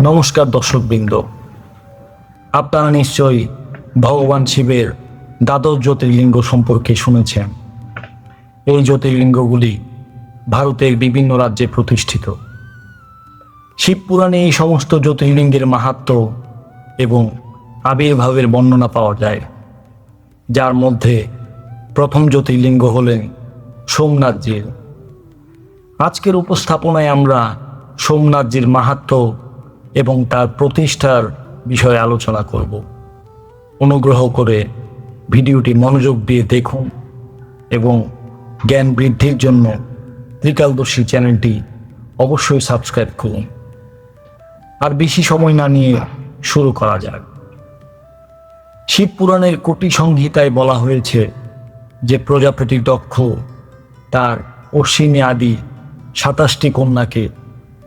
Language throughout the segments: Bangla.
নমস্কার দর্শকবৃন্দ, আপনারা নিশ্চয়ই ভগবান শিবের দ্বাদশ জ্যোতির্লিঙ্গ সম্পর্কে শুনেছেন। এই জ্যোতির্লিঙ্গগুলি ভারতের বিভিন্ন রাজ্যে প্রতিষ্ঠিত। শিব পুরাণে এই সমস্ত জ্যোতির্লিঙ্গের মাহাত্ম্য এবং আবির্ভাবের বর্ণনা পাওয়া যায়, যার মধ্যে প্রথম জ্যোতির্লিঙ্গ হলেন সোমনাথজির। আজকের উপস্থাপনায় আমরা সোমনাথজির মাহাত্ম্য এবং তার প্রতিষ্ঠার বিষয়ে আলোচনা করব। অনুগ্রহ করে ভিডিওটি মনোযোগ দিয়ে দেখুন এবং জ্ঞান বৃদ্ধির জন্য ত্রিকালদর্শী চ্যানেলটি অবশ্যই সাবস্ক্রাইব করুন। আর বেশি সময় না নিয়ে শুরু করা যাক। শিব পুরাণের কোটি সংহিতায় বলা হয়েছে যে প্রজাপতি দক্ষ তার অশ্বিনী আদি ২৭টি কন্যাকে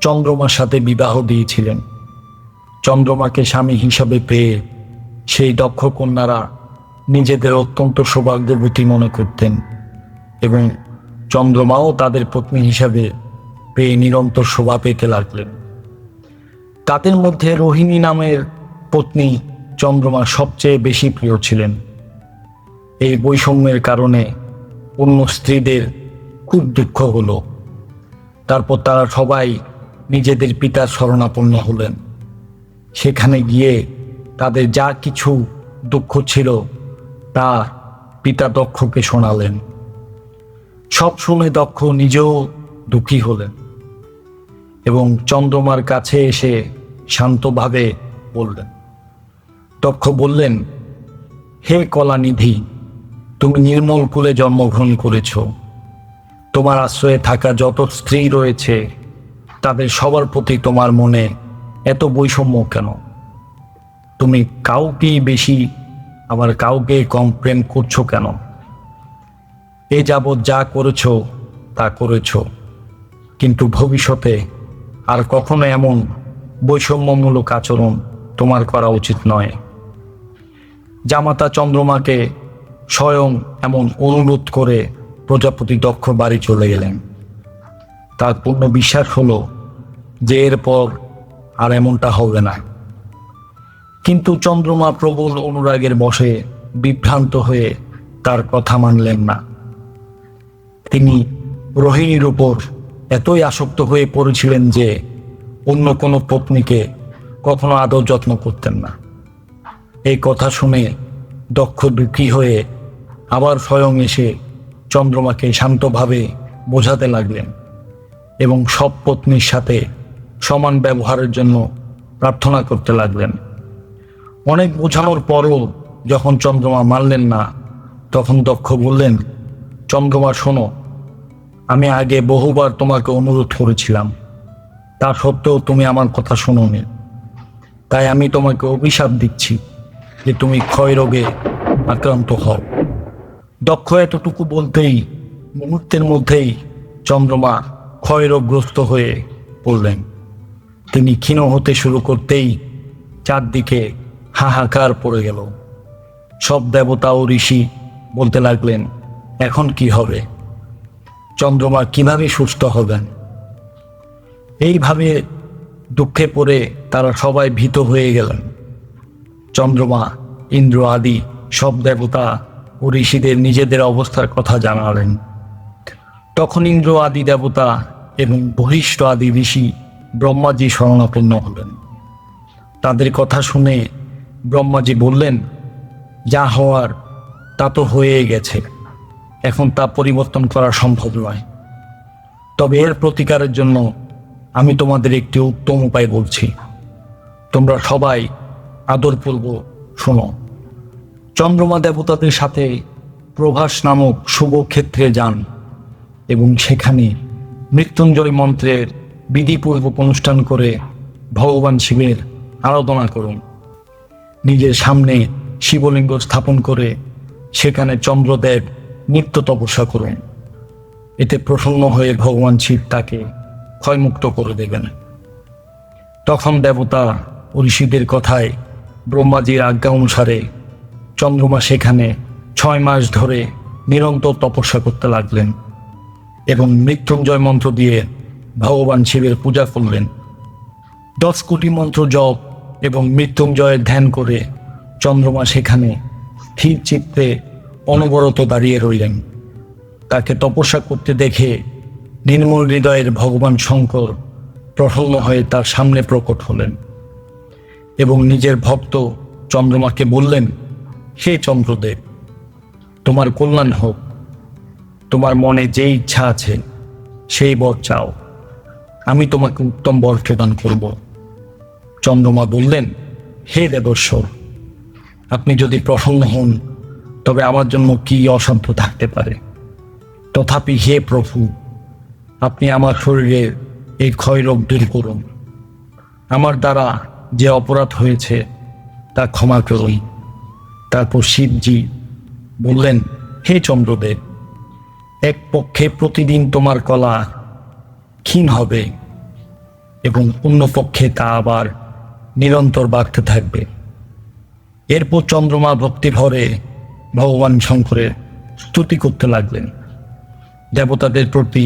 চন্দ্রমার সাথে বিবাহ দিয়েছিলেন। চন্দ্রমাকে স্বামী হিসাবে পেয়ে সেই দক্ষ কন্যারা নিজেদের অত্যন্ত সৌভাগ্যবতী মনে করতেন এবং চন্দ্রমাও তাদের পত্নী হিসাবে পেয়ে নিরন্তর শোভা পেতে লাগলেন। তাদের মধ্যে রোহিণী নামের পত্নী চন্দ্রমা সবচেয়ে বেশি প্রিয় ছিলেন। এই বৈষম্যের কারণে অন্য স্ত্রীদের খুব দুঃখ হলো। তারপর তারা সবাই নিজেদের পিতার শরণাপন্ন হলেন। সেখানে গিয়ে তাদের যা কিছু দুঃখ ছিল তা পিতা দক্ষকে শোনালেন। সব শুনে দক্ষ নিজেও দুঃখী হলেন এবং চন্দ্রমার কাছে এসে শান্তভাবে বললেন। দক্ষ বললেন, হে কলানিধি, তুমি নির্মল কুলে জন্মগ্রহণ করেছ। তোমার আশ্রয়ে থাকা যত স্ত্রী রয়েছে তাদের সবার প্রতি তোমার মনে এত বৈষম্য কেন? তুমি কাউকে বেশি আবার কাউকে কম প্রেম করছো কেন? এ যাবৎ যা করেছ তা করেছ, কিন্তু ভবিষ্যতে আর কখনো এমন বৈষম্যমূলক আচরণ তোমার করা উচিত নয়। জামাতা চন্দ্রমাকে স্বয়ং এমন অনুরোধ করে প্রজাপতি দক্ষ বাড়ি চলে গেলেন। তার পূর্ণ বিশ্বাস হলো যে এরপর আর এমনটা হবে না। কিন্তু চন্দ্রমা প্রবল অনুরাগের বশে বিভ্রান্ত হয়ে তার কথা মানলেন না। তিনি রোহিণীর উপর এতই আসক্ত হয়ে পড়েছিলেন যে অন্য কোনো পত্নীকে কখনো আদর যত্ন করতেন না। এই কথা শুনে দক্ষ দুঃখী হয়ে আবার স্বয়ং এসে চন্দ্রমাকে শান্তভাবে বোঝাতে লাগলেন এবং সব পত্নীর সাথে সমান ব্যবহারের জন্য প্রার্থনা করতে লাগলেন। অনেক বোঝানোর পরও যখন চন্দ্রমা মানলেন না, তখন দক্ষ বললেন, চন্দ্রমা শোনো, আমি আগে বহুবার তোমাকে অনুরোধ করেছিলাম, তা সত্ত্বেও তুমি আমার কথা শোনোনি। তাই আমি তোমাকে অভিশাপ দিচ্ছি যে তুমি ক্ষয় রোগে আক্রান্ত হও। দক্ষ এতটুকু বলতেই মুহূর্তের মধ্যেই চন্দ্রমা ক্ষয়রোগগ্রস্ত হয়ে পড়লেন। তিনি ক্ষীণ হতে শুরু করতেই চারদিকে হাহাকার পড়ে গেল। সব দেবতা ও ঋষি বলতে লাগলেন, এখন কি হবে? চন্দ্রমা কিভাবে সুস্থ হবেন? এইভাবে দুঃখে পড়ে তারা সবাই ভীত হয়ে গেলেন। চন্দ্রমা ইন্দ্র আদি সব দেবতা ও ঋষিদের নিজেদের অবস্থার কথা জানালেন। তখন ইন্দ্র আদি দেবতা এবং বহিষ্ঠ আদি ঋষি ব্রহ্মাজি শরণাপন্ন হলেন। তাদের কথা শুনে ব্রহ্মাজি বললেন, যা হওয়ার তা তো হয়ে গেছে, এখন তা পরিবর্তন করা সম্ভব নয়। তবে এর প্রতিকারের জন্য আমি তোমাদের একটি উত্তম উপায় বলছি, তোমরা সবাই আদরপূর্বক শোনো। চন্দ্রমা দেবতাদের সাথে প্রভাস নামক শুভ ক্ষেত্রে যান এবং সেখানে মৃত্যুঞ্জয় মন্ত্রের বিধিপূর্বক অনুষ্ঠান করে ভগবান শিবের আরাধনা করুন। নিজের সামনে শিবলিঙ্গ স্থাপন করে সেখানে চন্দ্রদেব নিত্য তপস্যা করুন। এতে প্রসন্ন হয়ে ভগবান শিব তাকে ক্ষয়মুক্ত করে দেবেন। তখন দেবতা ও ঋষিদের কথায় ব্রহ্মাজির আজ্ঞা অনুসারে চন্দ্রমা সেখানে 6 মাস ধরে নিরন্তর তপস্যা করতে লাগলেন এবং মৃত্যুঞ্জয় মন্ত্র দিয়ে ভগবান শিবের পূজা করলেন। 10 কোটি মন্ত্র জপ এবং মৃত্যুঞ্জয়ের ধ্যান করে চন্দ্রমা সেখানে স্থির চিত্তে অনবরত দাঁড়িয়ে রইলেন। তাকে তপস্যা করতে দেখে নির্মল হৃদয়ের ভগবান শঙ্কর প্রসন্ন হয়ে তার সামনে প্রকট হলেন এবং নিজের ভক্ত চন্দ্রমাকে বললেন, হে চন্দ্রদেব, তোমার কল্যাণ হোক। তোমার মনে যে ইচ্ছা আছে সেই বর চাও, আমি তোমাকে উত্তম বর প্রদান করব। চন্দ্রমা বললেন, হে দেবেশ্বর, আপনি যদি প্রসন্ন হন তবে আমার জন্য কি অসাধ্য থাকতে পারে। তথাপি হে প্রভু, আপনি আমার শরীরের এই ক্ষয়রোগ দূর করুন। আমার দ্বারা যে অপরাধ হয়েছে তা ক্ষমা করুন। তারপর শিবজি বললেন, হে চন্দ্রদেব, এক পক্ষে প্রতিদিন তোমার কলা ক্ষীণ হবে এবং অন্য পক্ষে তা আবার নিরন্তর বাড়তে থাকবে। এরপর চন্দ্রমা ভক্তি ভরে ভগবান শঙ্করের স্তুতি করতে লাগলেন। দেবতাদের প্রতি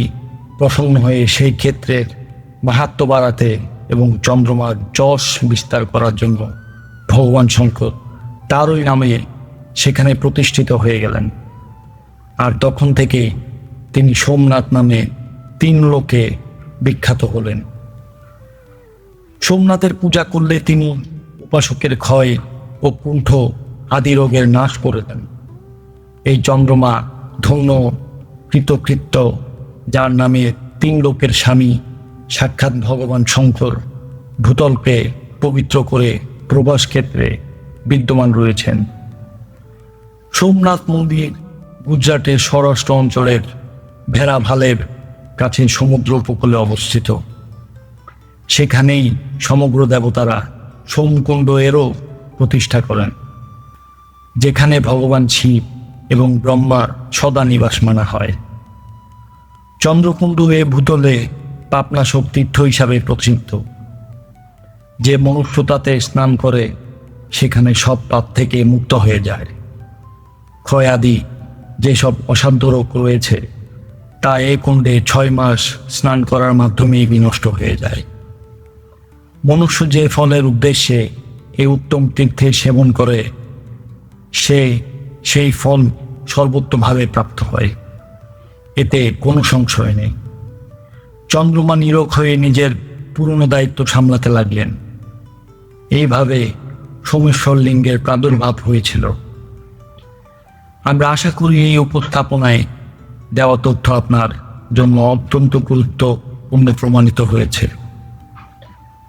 প্রসন্ন হয়ে সেই ক্ষেত্রের মাহাত্ম্য বাড়াতে এবং চন্দ্রমার যশ বিস্তার করার জন্য ভগবান শঙ্কর তারই নামে সেখানে প্রতিষ্ঠিত হয়ে গেলেন। আর তখন থেকে তিনি সোমনাথ নামে 3 লোকে বিখ্যাত হলেন। সোমনাথের পূজা করলে তিনি উপাসকের ক্ষয় ও কুণ্ঠ আদি রোগের নাশ করে দেন। এই চন্দ্রমা ধন্য কৃতকৃত্য, যার নামে 3 লোকের স্বামী সাক্ষাৎ ভগবান শঙ্কর ভূতলকে পবিত্র করে প্রবাস ক্ষেত্রে বিদ্যমান রয়েছেন। সোমনাথ মন্দির গুজরাটের সৌরাষ্ট্র অঞ্চলের ভেড়াভালের কাছে সমুদ্র উপকূলে অবস্থিত। সেখানেই সমগ্র দেবতারা সোমকুণ্ড এরও প্রতিষ্ঠা করেন, যেখানে ভগবান শিব এবং ব্রহ্মার সদা নিবাস মানা হয়। চন্দ্রকুণ্ড এ ভূতলে পাপনাশক তীর্থ হিসাবে প্রসিদ্ধ। যে মনুষ্য তাতে স্নান করে সেখানে সব পাপ থেকে মুক্ত হয়ে যায়। ক্ষয় আদি যেসব অসাধ্য রোগ রয়েছে তা এই কুণ্ডে 6 মাস স্নান করার মাধ্যমেই বিনষ্ট হয়ে যায়। মনুষ্য যে ফলের উদ্দেশ্যে এই উত্তম তীর্থে সেবন করে সেই ফল সর্বোত্তমভাবে প্রাপ্ত হয়, এতে কোনো সংশয় নেই। চন্দ্রমা নীরব হয়ে নিজের পুরনো দায়িত্ব সামলাতে লাগলেন। এইভাবে সোমেশ্বর লিঙ্গের প্রাদুর্ভাব হয়েছিল। আমরা আশা করি এই উপস্থাপনায় দেওয়া তথ্য আপনার জন্য অত্যন্ত গুরুত্বপূর্ণ প্রমাণিত হয়েছে।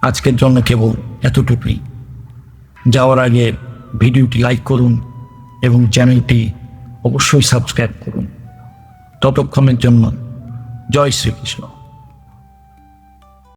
আজকের জন্য কেবল এতটুকুই। যাওয়ার আগে ভিডিওটি লাইক করুন এবং চ্যানেলটি অবশ্যই সাবস্ক্রাইব করুন। ততক্ষণের জন্য জয় শ্রীকৃষ্ণ।